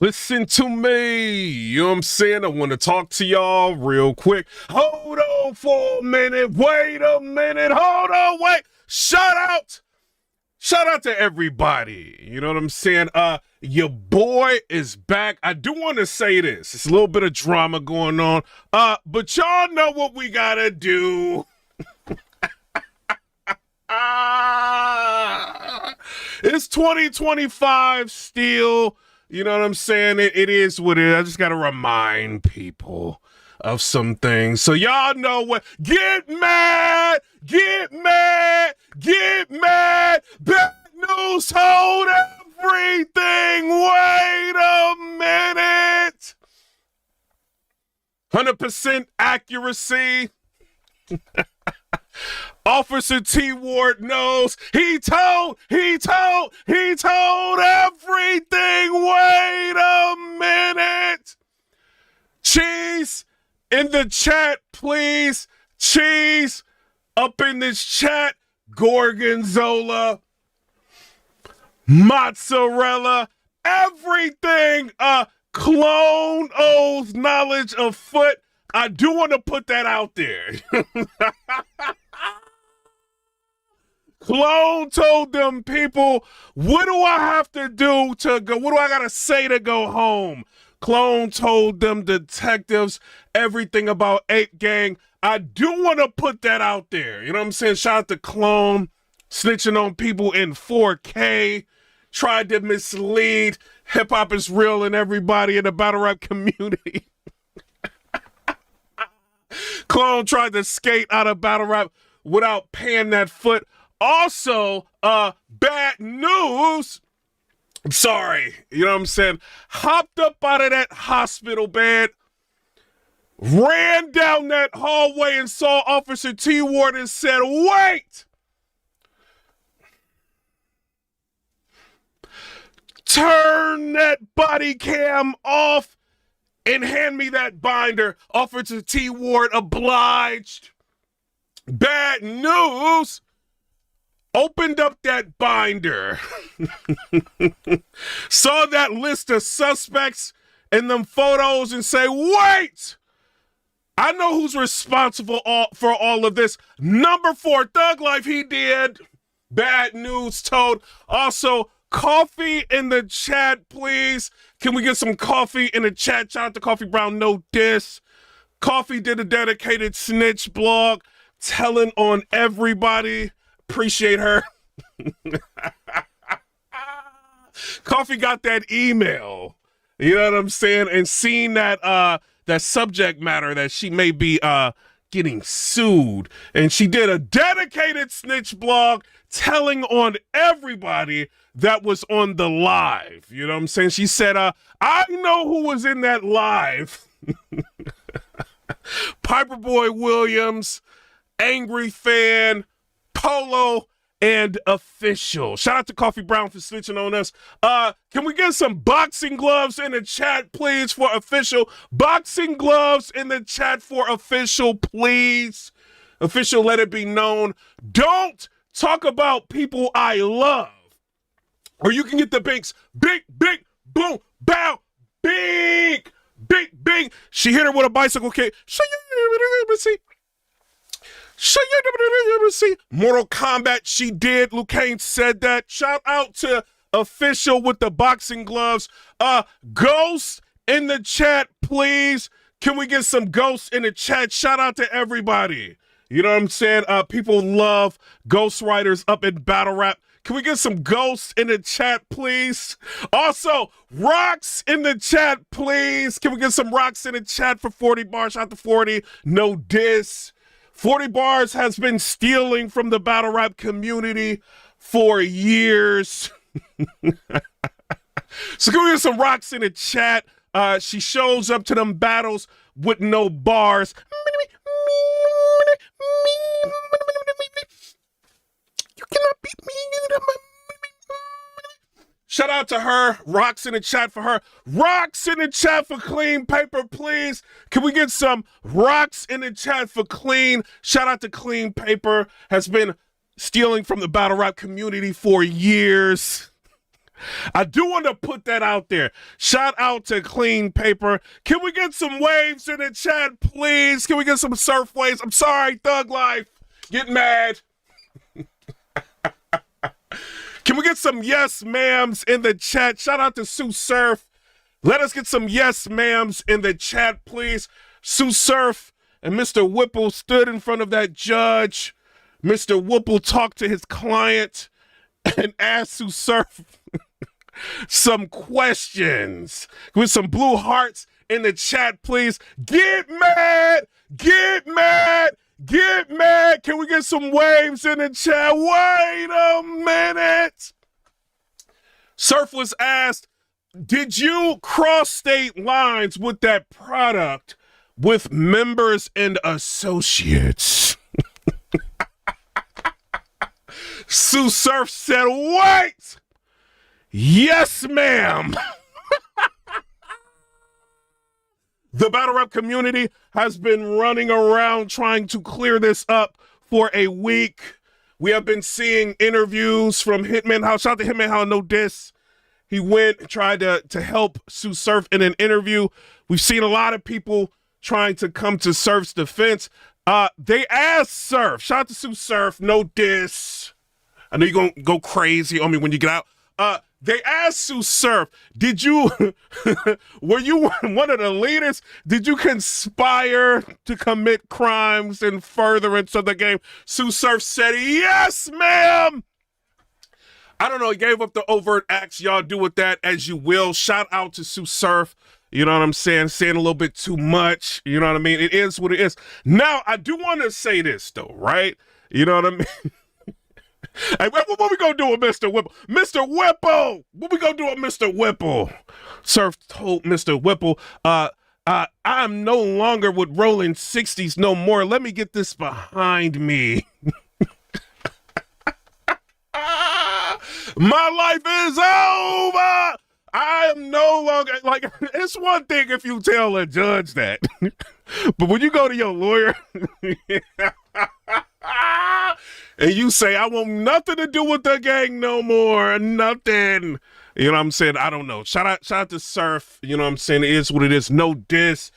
Listen to me, you know what I'm saying? I want to talk to y'all real quick. Hold on for a minute, wait a minute, hold on, wait. Shout out to everybody. You know what I'm saying? Your boy is back. I do want to say this. It's a little bit of drama going on. But y'all know what we gotta do. It's 2025 still. You know what I'm saying? It is what it is. I just got to remind people of some things. So y'all know what. Get mad. Get mad. Get mad. Bad news. Hold everything. Wait a minute. 100% accuracy. Officer T. Ward knows. He told everything. Wait a minute. Cheese in the chat, please. Cheese up in this chat. Gorgonzola, mozzarella, everything. Clone O's knowledge of foot. I do want to put that out there. Clone told them people, what do I have to do to go? What do I got to say to go home? Clone told them detectives everything about Ape Gang. I do want to put that out there. You know what I'm saying? Shout out to Clone, snitching on people in 4K, tried to mislead. Hip hop is real and everybody in the battle rap community. Clone tried to skate out of battle rap without paying that foot. Also, bad news. I'm sorry. You know what I'm saying? Hopped up out of that hospital bed, ran down that hallway and saw Officer T. Ward and said, wait! Turn that body cam off and hand me that binder. Officer T. Ward obliged. Bad news. Opened up that binder. Saw that list of suspects and them photos and say, wait! I know who's responsible for all of this. Number 4, Thug Life, he did. Bad news told. Also, coffee in the chat, please. Can we get some coffee in the chat? Shout out to Coffee Brown, no diss. Coffee did a dedicated Snitch blog telling on everybody. Appreciate her. Coffee got that email. You know what I'm saying? And seeing that that subject matter that she may be getting sued. And she did a dedicated Snitch blog telling on everybody that was on the live. You know what I'm saying? She said, I know who was in that live. PIPERBOY Williams, Angry Fan, Polo, and Official. Shout out to Coffee Brown for snitching on us. Can we get some boxing gloves in the chat, please, for Official? Boxing gloves in the chat for Official, please. Official, let it be known. Don't talk about people I love. Or you can get the binks. Big, boom, bow, big. She hit her with a bicycle kick. Mortal Kombat, she did. Luke Kane said that. Shout out to Official with the boxing gloves. Ghost in the chat, please. Can we get some ghosts in the chat? Shout out to everybody. You know what I'm saying? People love ghost writers up in battle rap. Can we get some ghosts in the chat, please? Also, rocks in the chat, please. Can we get some rocks in the chat for 40 bars? Shout out to 40. No diss. 40 Bars has been stealing from the battle rap community for years. So can we get some rocks in the chat? She shows up to them battles with no bars. You cannot beat me. Shout out to her. Rocks in the chat for her. Rocks in the chat for Clean Paper, please. Can we get some rocks in the chat for Clean? Shout out to Clean Paper. Has been stealing from the battle rap community for years. I do want to put that out there. Shout out to Clean Paper. Can we get some waves in the chat, please? Can we get some surf waves? I'm sorry, Thug Life. Get mad. Can we get some yes ma'ams in the chat? Shout out to Tsu Surf. Let us get some yes ma'ams in the chat, please. Tsu Surf and Mr. Whipple stood in front of that judge. Mr. Whipple talked to his client and asked Tsu Surf some questions. With some blue hearts in the chat, please. Get mad! Get mad! Get mad! Can we get some waves in the chat? Wait a minute! Surf was asked, did you cross state lines with that product with members and associates? Tsu Surf said, wait! Yes, ma'am. The battle rap community has been running around trying to clear this up for a week. We have been seeing interviews from Hitman House. Shout out to Hitman House, no diss. He went and tried to help Tsu Surf in an interview. We've seen a lot of people trying to come to Surf's defense. They asked Surf, shout out to Tsu Surf, no diss. I know you're going to go crazy on me when you get out. They asked Tsu Surf, did you, were you one of the leaders? Did you conspire to commit crimes in furtherance of the game? Tsu Surf said, yes, ma'am. I don't know, he gave up the overt acts. Y'all do with that as you will. Shout out to Tsu Surf. You know what I'm saying? Saying a little bit too much. You know what I mean? It is what it is. Now, I do want to say this, though, right? You know what I mean? Hey, what we gonna do with Mr. Whipple? Mr. Whipple! What we gonna do with Mr. Whipple? Surf told Mr. Whipple, I'm no longer with rolling 60s no more. Let me get this behind me. My life is over! I am no longer, like, it's one thing if you tell a judge that. But when you go to your lawyer and you say, I want nothing to do with the gang no more, nothing. You know what I'm saying? I don't know. Shout out to Surf. You know what I'm saying? It is what it is. No diss.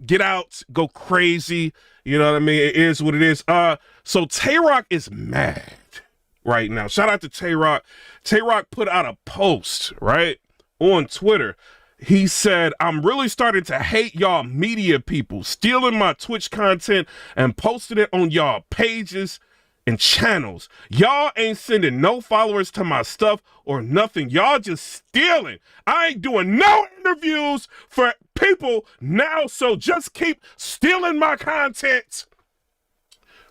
Get out. Go crazy. You know what I mean? It is what it is. So Tay Roc is mad right now. Shout out to Tay Roc. Tay Roc put out a post, right, on Twitter. He said, I'm really starting to hate y'all media people stealing my Twitch content and posting it on y'all pages and channels. Y'all ain't sending no followers to my stuff or nothing. Y'all just stealing. I ain't doing no interviews for people now, so just keep stealing my content.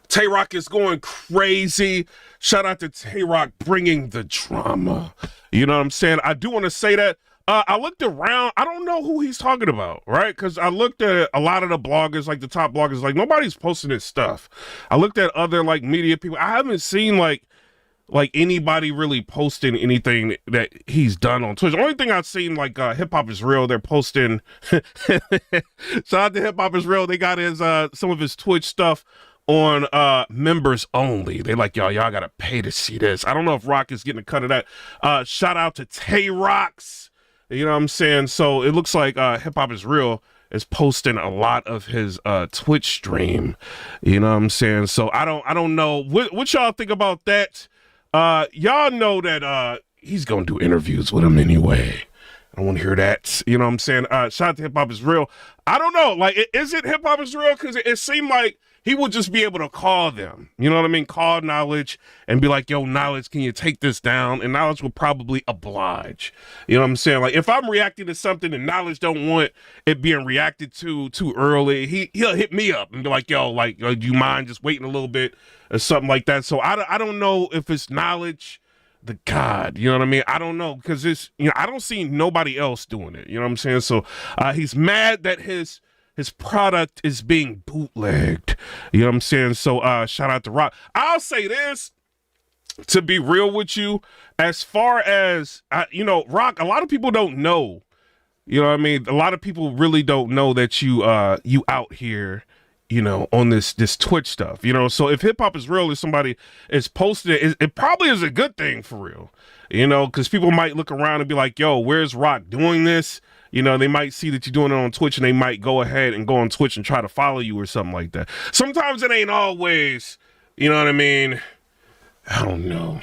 Tay Roc is going crazy. Shout out to Tay Roc bringing the drama. You know what I'm saying? I do want to say that. I looked around. I don't know who he's talking about, right? Because I looked at a lot of the bloggers, like the top bloggers, like nobody's posting this stuff. I looked at other like media people. I haven't seen like anybody really posting anything that he's done on Twitch. The only thing I've seen, like Hip Hop is Real, they're posting. Shout out to Hip Hop is Real. They got his some of his Twitch stuff on members only. They like, y'all gotta pay to see this. I don't know if Roc is getting a cut of that. Shout out to Tay Rocs. You know what I'm saying? So it looks like Hip Hop is Real is posting a lot of his Twitch stream. You know what I'm saying? So I don't know what y'all think about that. Y'all know that he's gonna do interviews with him anyway. I don't want to hear that. You know what I'm saying? Shout out to Hip Hop is Real. I don't know. Like, is it Hip Hop is Real? Because it seemed like he would just be able to call them. You know what I mean? Call Knowledge and be like, yo, Knowledge, can you take this down? And Knowledge would probably oblige. You know what I'm saying? Like, if I'm reacting to something and Knowledge don't want it being reacted to too early, he'll hit me up and be like, yo, do you mind just waiting a little bit or something like that? So I don't know if it's Knowledge, the God, you know what I mean? I don't know, because it's, you know, I don't see nobody else doing it. You know what I'm saying? So he's mad that his product is being bootlegged. You know what I'm saying? So shout out to Roc. I'll say this, to be real with you, as far as, you know, Roc, a lot of people don't know. You know what I mean? A lot of people really don't know that you out here, you know, on this Twitch stuff, you know? So if Hip Hop is Real, if somebody is posting it, it probably is a good thing for real. you know, because people might look around and be like, yo, where's Roc doing this? You know, they might see that you're doing it on Twitch and they might go ahead and go on Twitch and try to follow you or something like that. Sometimes it ain't always, you know what I mean? I don't know.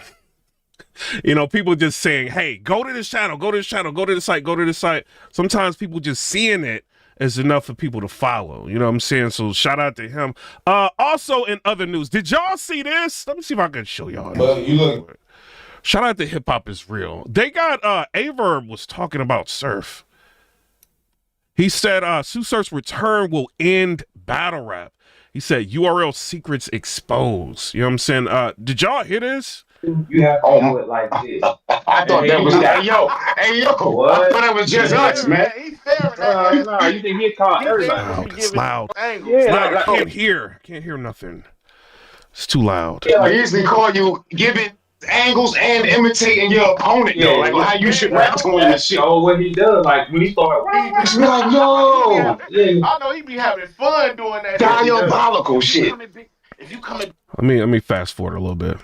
You know, people just saying, hey, go to this channel, go to this channel, go to this site, go to this site. Sometimes people just seeing it is enough for people to follow. You know what I'm saying? So shout out to him. Also in other news, did y'all see this? Let me see if I can show y'all. Well, you look. Shout out to Hip Hop Is Real. They got Verb was talking about Surf. He said Tsu Surf's return will end battle rap. He said URL secrets exposed. You know what I'm saying? Did y'all hear this? You have to do it like this. I thought that was that. Hey, yo. What? I thought it was just us, man. He's fair. No, you think he called everybody? It's loud. Yeah, I can't hear. I can't hear nothing. It's too loud. Yeah, I usually call you giving angles and imitating your opponent, though. Like how you should rap to him and shit. Oh, what he does, like when he started, It's like, yo. I know he be having fun doing that. Diabolical shit. If you come in, Let me fast forward a little bit.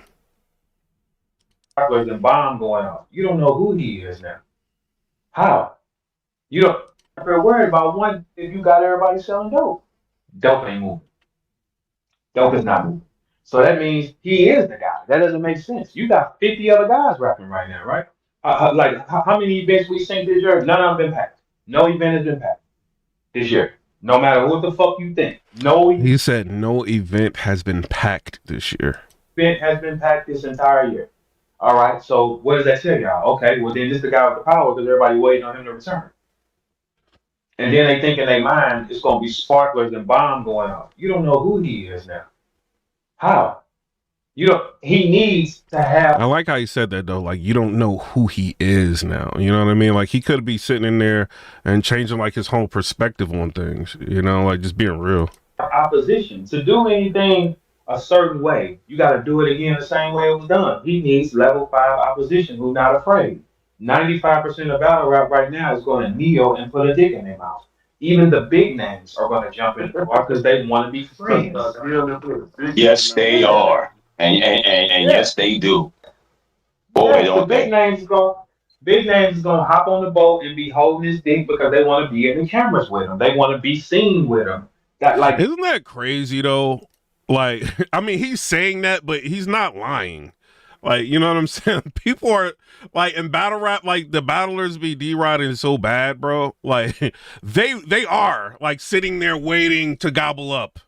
there's a bomb going off. You don't know who he is now. How? You don't. If you're worried about one, if you got everybody selling dope, dope ain't moving. Dope is not moving. So that means he is the guy. That doesn't make sense. You got 50 other guys rapping right now, right? How many events we seen this year? None of them been packed. No event has been packed this year. No matter what the fuck you think. He said no event has been packed this year. Event has been packed this entire year. All right, so what does that tell y'all? Okay, well then this is the guy with the power because everybody waiting on him to return. And then they think in their mind it's gonna be sparklers and bomb going off. You don't know who he is now. How? He needs to have. I like how he said that though. Like you don't know who he is now. You know what I mean? Like he could be sitting in there and changing like his whole perspective on things. You know, like just being real. Opposition to do anything a certain way, you got to do it again the same way it was done. He needs level 5 opposition who's not afraid. 95% of battle rap right now is going to kneel and put a dick in their mouth. Even the big names are going to jump in because they want to be friends. Yes, they are. And yes, they do. Boy, don't they. Big names is gonna hop on the boat and be holding his dick because they want to be in the cameras with him. They want to be seen with him. Isn't that crazy though? Like, I mean, he's saying that, but he's not lying. Like, you know what I'm saying? People are like in battle rap, like the battlers be D-Rod so bad, bro. Like they are like sitting there waiting to gobble up.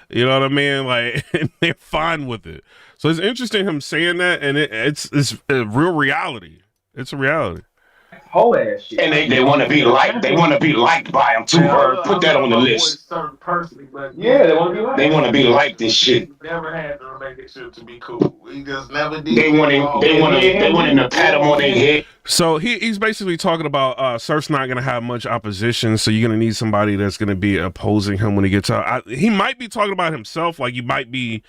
You know what I mean? Like, and they're fine with it. So it's interesting him saying that, and it's a real reality. It's a reality. Whole ass shit. And they want to be liked. They want to be liked by him too. Verb. Put that on the list. They want to be liked. They want to be liked and shit. Never had to make it sure to be cool. He just never did. They want to pat him on their head. So he's basically talking about Surf's not going to have much opposition, so you're going to need somebody that's going to be opposing him when he gets out. He might be talking about himself, like you might be,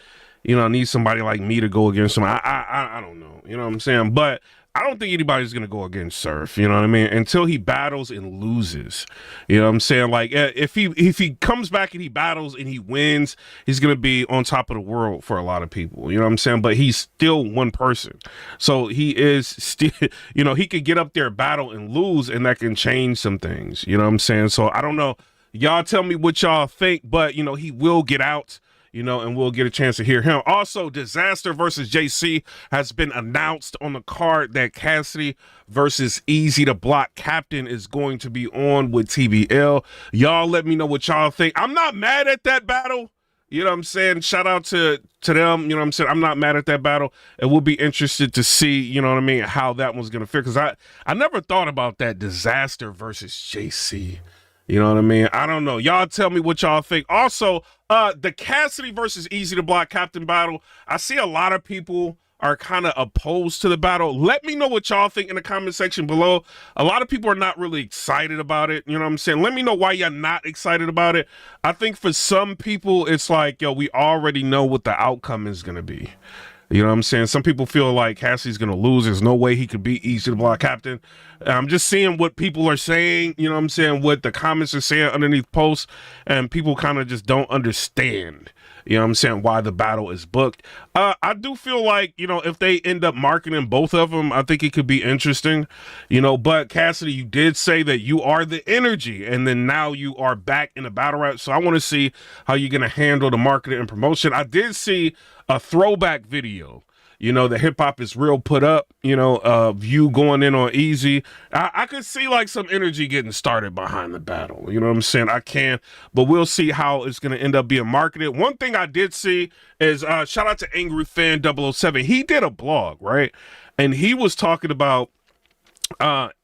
you know, need somebody like me to go against him. I don't know, you know what I'm saying? But I don't think anybody's going to go against Surf, you know what I mean? Until he battles and loses, you know what I'm saying? Like if he comes back and he battles and he wins, he's going to be on top of the world for a lot of people, you know what I'm saying? But he's still one person. So he is still, you know, he could get up there, battle and lose, and that can change some things, you know what I'm saying? So I don't know. Y'all tell me what y'all think, but, you know, he will get out. You know, and we'll get a chance to hear him. Also, Disaster versus JC has been announced on the card that Cassidy versus Easy to Block Captain is going to be on with TBL. Y'all let me know what y'all think. I'm not mad at that battle. You know what I'm saying? Shout out to them. You know what I'm saying? I'm not mad at that battle. And we'll be interested to see, you know what I mean, how that one's going to fit. Because I never thought about that Disaster versus JC. You know what I mean? I don't know. Y'all tell me what y'all think. Also, the Cassidy versus Easy to Block Captain battle, I see a lot of people are kind of opposed to the battle. Let me know what y'all think in the comment section below. A lot of people are not really excited about it. You know what I'm saying? Let me know why you're not excited about it. I think for some people, it's like, yo, we already know what the outcome is going to be. You know what I'm saying? Some people feel like Cassie's going to lose. There's no way he could beat Easy to Block Captain. I'm just seeing what people are saying, you know what I'm saying, what the comments are saying underneath posts, and people kind of just don't understand. you know what I'm saying, why the battle is booked. I do feel like, you know, if they end up marketing both of them, I think it could be interesting, you know. But Cassidy, you did say that you are the energy, and then now you are back in the battle rap. So I want to see how you're going to handle the marketing and promotion. I did see a throwback video, you know, the Hip Hop is Real put up, you know, of you going in on Easy. I could see like some energy getting started behind the battle. You know what I'm saying? I can, but we'll see how it's going to end up being marketed. One thing I did see is shout out to Angry Fan 007. He did a blog, right? And he was talking about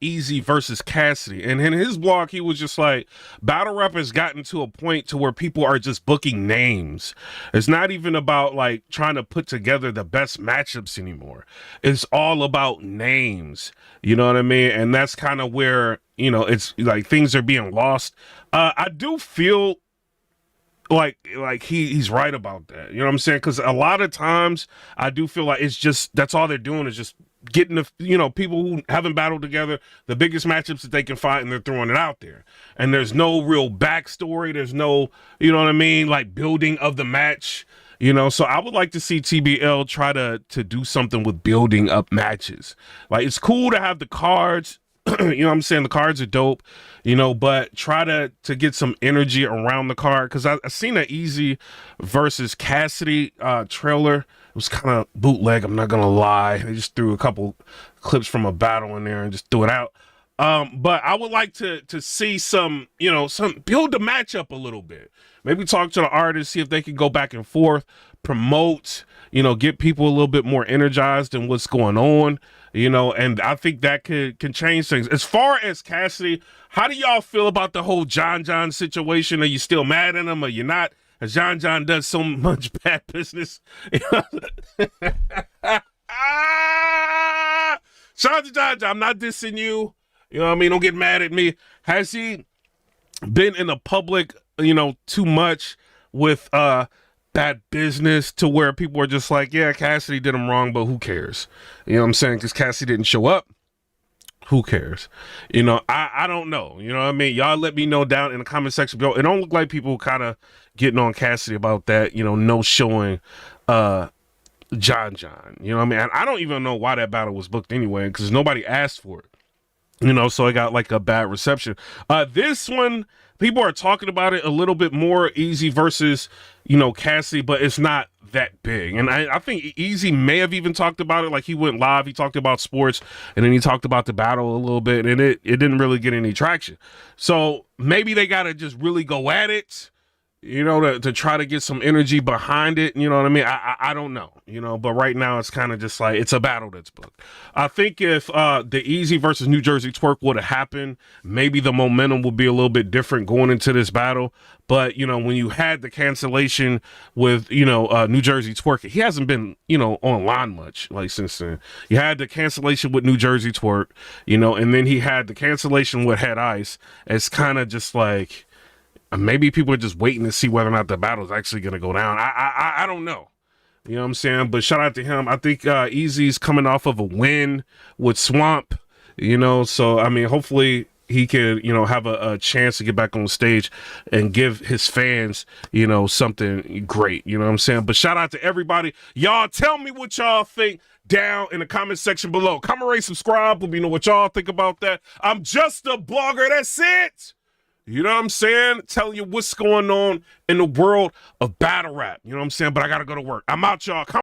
Easy versus Cassidy, and in his blog he was just like, battle rap has gotten to a point to where people are just booking names. It's not even about like trying to put together the best matchups anymore. It's all about names, you know what I mean? And that's kind of where, you know, it's like things are being lost. I do feel like he's right about that, you know what I'm saying? Because a lot of times I do feel like it's just, that's all they're doing is just getting the, you know, people who haven't battled together the biggest matchups that they can fight, and they're throwing it out there, and there's no real backstory, there's no, you know what I mean, like building of the match, you know. So I would like to see TBL try to do something with building up matches. Like, it's cool to have the cards, you know what I'm saying, the cards are dope, you know, but try to get some energy around the card, because I seen that Easy versus Cassidy trailer. It was kind of bootleg, I'm not gonna lie. They just threw a couple clips from a battle in there and just threw it out. But I would like to see some, you know, build the matchup a little bit. Maybe talk to the artists, see if they can go back and forth, promote, you know, get people a little bit more energized in what's going on, you know, and I think that can change things. As far as Cassidy, how do y'all feel about the whole John situation? Are you still mad at him, or you not? As John does so much bad business. Shout out to John. I'm not dissing you. You know what I mean? Don't get mad at me. Has he been in the public, you know, too much with bad business to where people are just like, yeah, Cassidy did him wrong, but who cares? You know what I'm saying? Because Cassidy didn't show up. Who cares? You know, I don't know. You know what I mean? Y'all let me know down in the comment section below. It don't look like people kind of getting on Cassidy about that, you know, no showing John. You know what I mean? And I don't even know why that battle was booked anyway, because nobody asked for it. You know, so it got like a bad reception. This one, people are talking about it a little bit more, Easy versus, you know, Cassidy, but it's not that big. And I think Easy may have even talked about it, like he went live, he talked about sports, and then he talked about the battle a little bit, and it didn't really get any traction. So maybe they got to just really go at it, you know, to try to get some energy behind it. You know what I mean? I don't know, you know, but right now it's kind of just like, it's a battle that's booked. I think if the Easy versus New Jersey Twerk would have happened, maybe the momentum would be a little bit different going into this battle. But, you know, when you had the cancellation with, you know, New Jersey Twerk, he hasn't been, you know, online much like since then. You had the cancellation with New Jersey Twerk, you know, and then he had the cancellation with Head Ice. It's kind of just like, maybe people are just waiting to see whether or not the battle is actually going to go down. I don't know. You know what I'm saying? But shout out to him. I think Easy's coming off of a win with Swamp, you know, so, I mean, hopefully he can, you know, have a chance to get back on the stage and give his fans, you know, something great. You know what I'm saying? But shout out to everybody. Y'all tell me what y'all think down in the comment section below. Comment, rate, subscribe. Let me know what y'all think about that. I'm just a blogger. That's it. You know what I'm saying? Telling you what's going on in the world of battle rap. You know what I'm saying? But I got to go to work. I'm out, y'all.